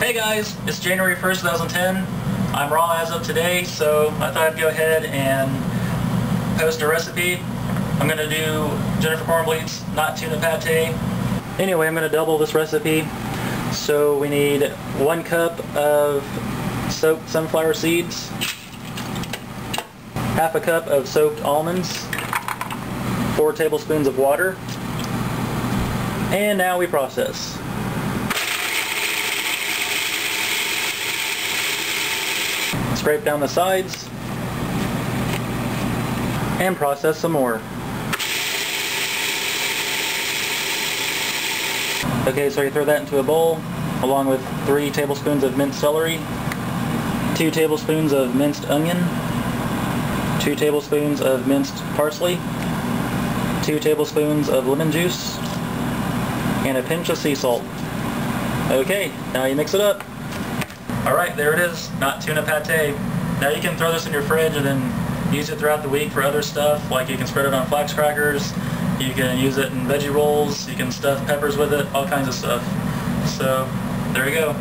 Hey guys, it's January 1st, 2010. I'm raw as of today, so I thought I'd go ahead and post a recipe. I'm going to do Jennifer Cornbleet's not tuna pate. Anyway, I'm going to double this recipe. So we need 1 cup of soaked sunflower seeds, half a cup of soaked almonds, 4 tablespoons of water, and now we process. Scrape down the sides and process some more. Okay, so you throw that into a bowl along with 3 tablespoons of minced celery, 2 tablespoons of minced onion, 2 tablespoons of minced parsley, 2 tablespoons of lemon juice, and a pinch of sea salt. Okay, now you mix it up. Alright, there it is, not tuna pate. Now you can throw this in your fridge and then use it throughout the week for other stuff, like you can spread it on flax crackers, you can use it in veggie rolls, you can stuff peppers with it, all kinds of stuff. So, there you go.